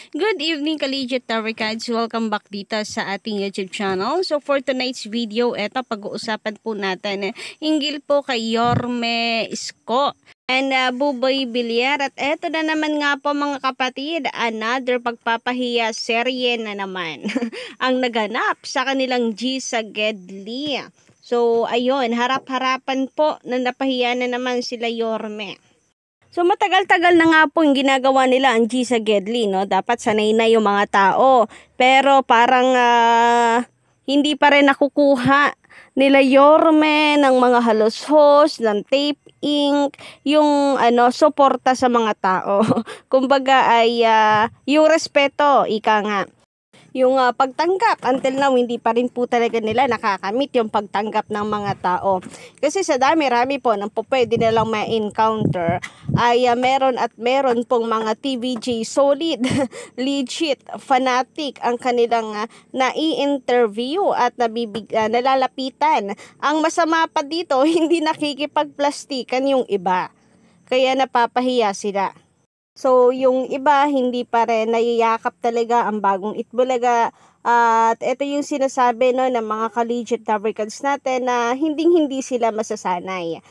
Good evening, Collegiate Tower Cards. Welcome back dito sa ating YouTube channel. So for tonight's video, eto pag-uusapan po natin hinggil po kay Yorme Isko and Buboy Villar. At eto na naman nga po mga kapatid, another pagpapahiya serye na naman ang naganap sa kanilang G sa Gedli. So ayun, harap-harapan po na napahiya na naman sila Yorme. So matagal-tagal na nga po yung ginagawa nila ang G sa Gedli, no? Dapat sanay na yung mga tao. Pero parang hindi pa rin nakukuha nila Yorme ng mga halos-hos, ng tape ink, yung suporta sa mga tao. Kumbaga ay yung respeto, ika nga. Yung pagtanggap, until now, hindi pa rin po talaga nila nakakamit yung pagtanggap ng mga tao. Kasi sa dami-rami po ng pwede nilang ma-encounter, ay meron at meron pong mga TVJ solid, legit, fanatic ang kanilang nai-interview at nalalapitan. Ang masama pa dito, hindi nakikipagplastikan yung iba. Kaya napapahiya sila. So, yung iba, hindi pa rin nayayakap talaga ang bagong Itbulaga. At ito yung sinasabi ng mga collegiate tower cards natin na hindi sila masasanay.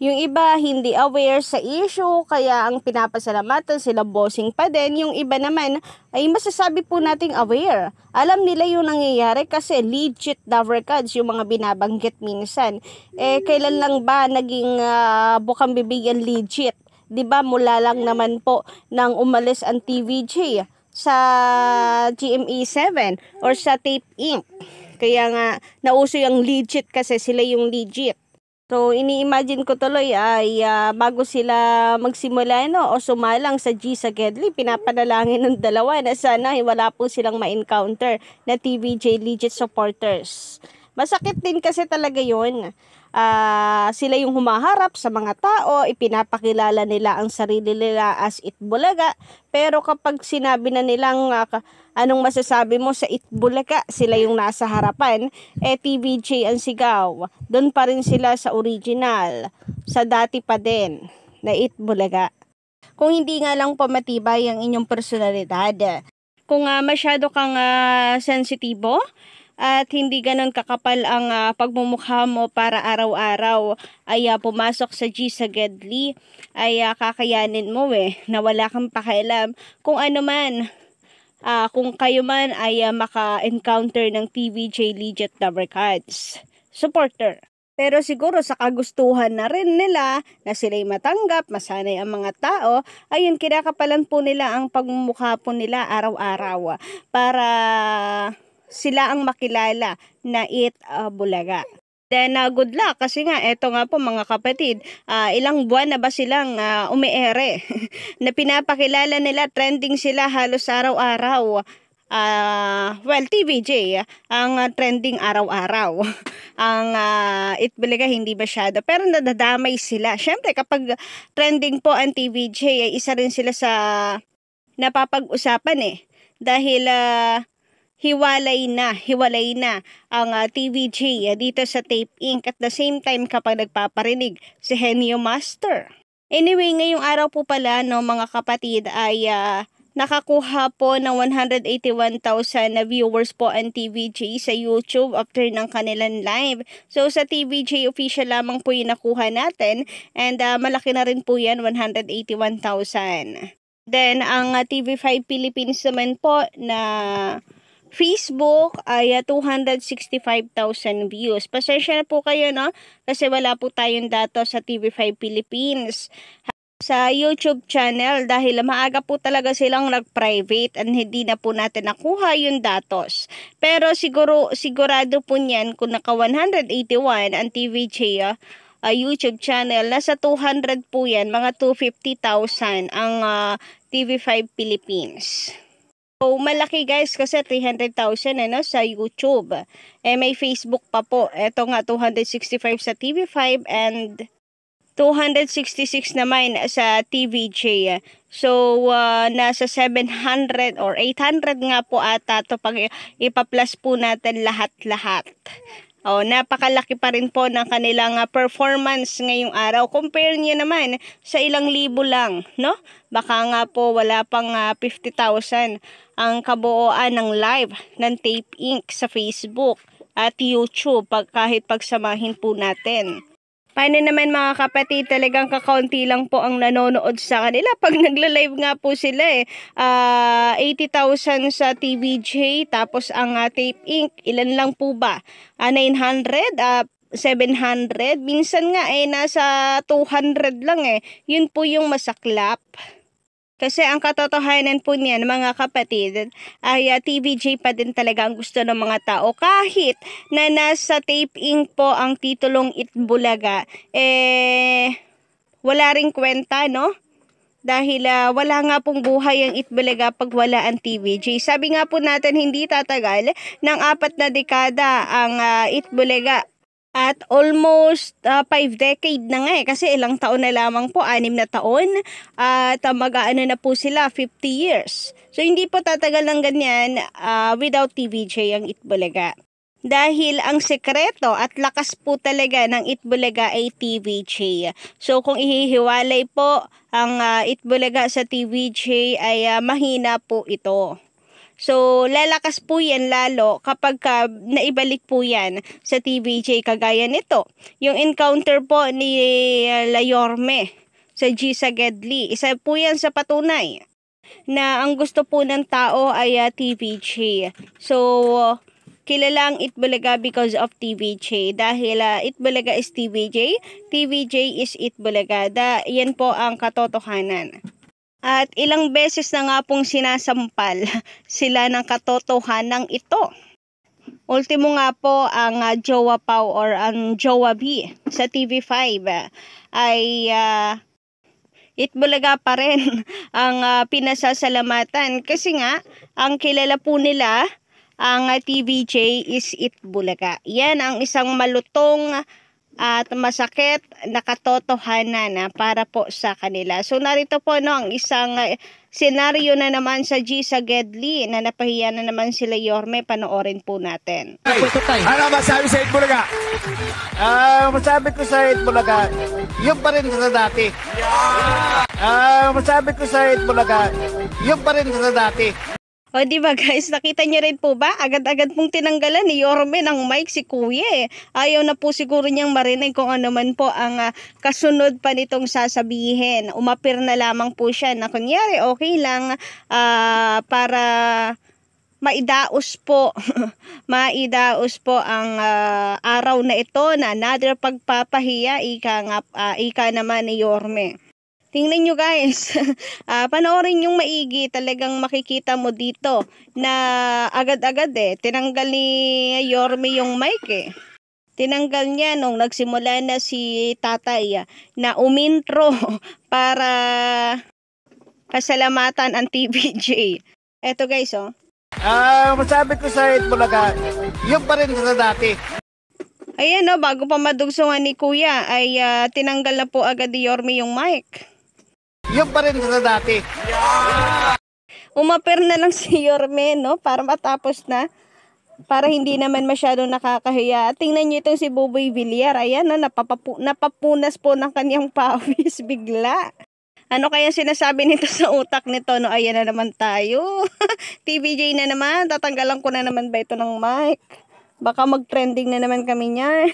Yung iba, hindi aware sa issue, kaya ang pinapasalamatan sila bossing pa din. Yung iba naman, ay masasabi po nating aware. Alam nila yung nangyayari kasi legit tower cards yung mga binabanggit minsan. Kailan lang ba naging bukang bibig legit? 'Di ba mula lang naman po nang umalis ang TVJ sa GMA7 or sa Tape Inc. Kaya nga nauso yung legit kasi sila yung legit. So ini-imagine ko tuloy ay bago sila magsimula o sumalang sa G sa Gedli, pinapanalangin ng dalawa na sana wala po silang ma-encounter na TVJ legit supporters. Masakit din kasi talaga yun. Sila yung humaharap sa mga tao, ipinapakilala nila ang sarili nila as Itbulaga, pero kapag sinabi na nilang anong masasabi mo sa Itbulaga, sila yung nasa harapan, TVJ ang sigaw. Doon pa rin sila sa original, sa dati pa din na Itbulaga. Kung hindi nga lang pamatibay ang inyong personalidad, kung masyado kang sensitibo, at hindi ganon kakapal ang pagmumukha mo para araw-araw ay pumasok sa G sa Gedli, ay kakayanin mo na wala kang pakialam kung ano man, kung kayo man ay maka-encounter ng TVJ legit tower cards supporter. Pero siguro sa kagustuhan na rin nila na sila'y matanggap, masanay ang mga tao, ayun, kinakapalan po nila ang pagmumukha po nila araw-araw para sila ang makilala na Itbulaga. Then good luck kasi nga eto nga po mga kapatid, ilang buwan na ba silang umiere na pinapakilala nila, trending sila halos araw-araw. Well, TVJ ang trending araw-araw. Ang Itbulaga hindi masyado, pero nadadamay sila. Syempre kapag trending po ang TVJ, ay isa rin sila sa napapag-usapan dahil hiwalay na ang TVJ dito sa Tape Inc. At the same time kapag nagpaparinig si Henyo Master. Anyway, ngayong araw po pala mga kapatid ay nakakuha po ng 181,000 na viewers po ang TVJ sa YouTube after ng kanilang live. So sa TVJ official lamang po yung nakuha natin, and malaki na rin po yan, 181,000. Then ang TV5 Philippines naman po na Facebook ay 265,000 views. Pasensya na po kayo kasi wala po tayong datos sa TV5 Philippines sa YouTube channel dahil maaga po talaga silang nag-private and hindi na po natin nakuha yung datos. Pero sigurado po niyan kung naka 181 ang TVJ YouTube channel, nasa 200 po yan, mga 250,000 ang TV5 Philippines. So, malaki guys kasi 300,000 sa YouTube. May Facebook pa po. Ito nga 265 sa TV5 and 266 naman sa TVJ. So, nasa 700 or 800 nga po ata ito pag ipa-plus po natin lahat-lahat. Napakalaki pa rin po ng kanilang performance ngayong araw. Compare niyo naman sa ilang libo lang, no? Baka nga po wala pang 50,000 ang kabuuan ng live ng Tape Inc. sa Facebook at YouTube kahit pagsamahin po natin. Paano naman mga kapatid, talagang kakaunti lang po ang nanonood sa kanila. Pag nagla-live nga po sila 80,000 sa TVJ, tapos ang Tape Inc. Ilan lang po ba? 900, 700, minsan nga nasa 200 lang Yun po yung masaklap. Kasi ang katotohanan po niyan mga kapatid ay TVJ pa din talaga ang gusto ng mga tao. Kahit na nasa Tape Inc. po ang titulong Itbulaga, wala ring kwenta, no? Dahil wala nga pong buhay ang Itbulaga pag wala ang TVJ. Sabi nga po natin hindi tatagal ng 4 na dekada ang Itbulaga. At almost 5 decade na nga kasi ilang taon na lamang po, 6 na taon. At mag-aano na po sila, 50 years. So hindi po tatagal ng ganyan without TVJ ang Itbulaga. Dahil ang sekreto at lakas po talaga ng Itbulaga ay TVJ. So kung ihihiwalay po ang Itbulaga sa TVJ ay mahina po ito. So, lalakas po yan lalo kapag naibalik po yan sa TVJ kagaya nito. Yung encounter po ni Layorme sa G. Sagedli, isa po yan sa patunay na ang gusto po ng tao ay TVJ. So, kilala ang Itbulaga because of TVJ. Dahil Itbulaga is TVJ, TVJ is Itbulaga. Yan po ang katotohanan. At ilang beses na nga pong sinasampal sila ng katotohanan ito. Ultimo nga po ang Jowa Pau or ang Jowa B sa TV5 ay Itbulaga pa rin ang pinasasalamatan. Kasi nga, ang kilala po nila, ang TVJ is Itbulaga. Yan ang isang malutong at masakit na katotohanan para po sa kanila. So narito po ang isang senaryo na naman sa G. Sagedli na napahiya na naman sila Yorme. Panoorin po natin. Ano masabi sa Itbulaga? Masabi ko sa Itbulaga, yung pa rin sa dati. Masabi ko sa Itbulaga, yung pa rin sa dati. O diba guys, nakita niyo rin po ba? Agad-agad pong tinanggalan ni Yorme ng mic si Kuya Ayaw na po siguro niyang marinig kung ano man po ang kasunod pa nitong sasabihin. Umapir na lamang po siya na kunyari okay lang para maidaos po maidaos po ang araw na ito na another pagpapahiya ika naman ni Yorme. Tingnan nyo guys, panoorin yung maigi, talagang makikita mo dito na agad-agad tinanggal ni Yorme yung mic Tinanggal niya nung nagsimula na si tatay na umintro para pasalamatan ang TVJ. Eto guys Masabi ko sa Itbulaga, yung pa rin sa dati. Ayan bago pa madugsungan ni Kuya ay tinanggal na po agad ni Yorme yung mic. Yung pa rin sa dati. Umapir na lang si Yorme, para matapos na. Para hindi naman masyadong nakakahiya. Tingnan nyo itong si Buboy Villar. Ayan, napapunas po ng kanyang pawis bigla. Ano kaya sinasabi nito sa utak nito? Ayan na naman tayo. TVJ na naman. Tatanggalan ko na naman ba ito ng mic? Baka mag-trending na naman kami niyan.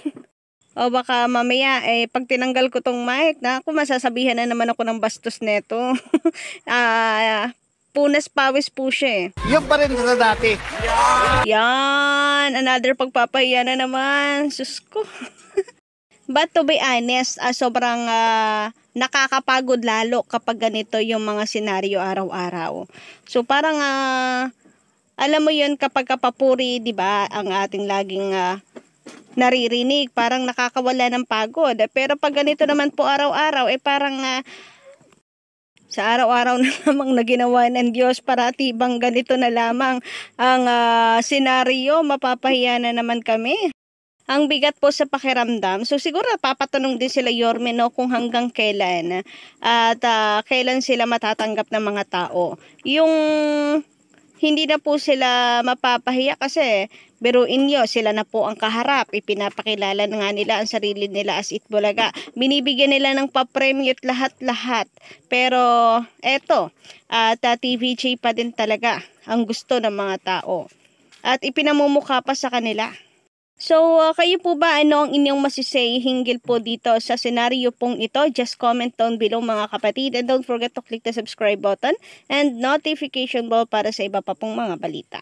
O baka mamaya, pag tinanggal ko tong mic, masasabihan na naman ako ng bastos neto. Punas pawis po siya Yung pa rin sa dati. Yan, another pagpapahiya na naman. Sus ko. But to be honest, sobrang nakakapagod lalo kapag ganito yung mga senaryo araw-araw. So parang, alam mo yun kapag kapapuri, di ba, ang ating laging naririnig, parang nakakawala ng pagod. Pero pag ganito naman po araw-araw, parang sa araw-araw na lamang na ginawa ng Diyos para tibang ganito na lamang ang senaryo, mapapahiya na naman kami. Ang bigat po sa pakiramdam. So siguro papatanong din sila Yorme kung hanggang kailan at kailan sila matatanggap ng mga tao. Yung hindi na po sila mapapahiya kasi biruin nyo, sila na po ang kaharap. Ipinapakilala na nga nila ang sarili nila as Itbulaga. Binibigyan nila ng papremyo at lahat-lahat. Pero eto, at TVJ pa din talaga ang gusto ng mga tao. At ipinamumukha pa sa kanila. So, kayo po ba, ano ang inyong masisay hinggil po dito sa senaryo pong ito? Just comment down below mga kapatid. And don't forget to click the subscribe button and notification bell para sa iba pa pong mga balita.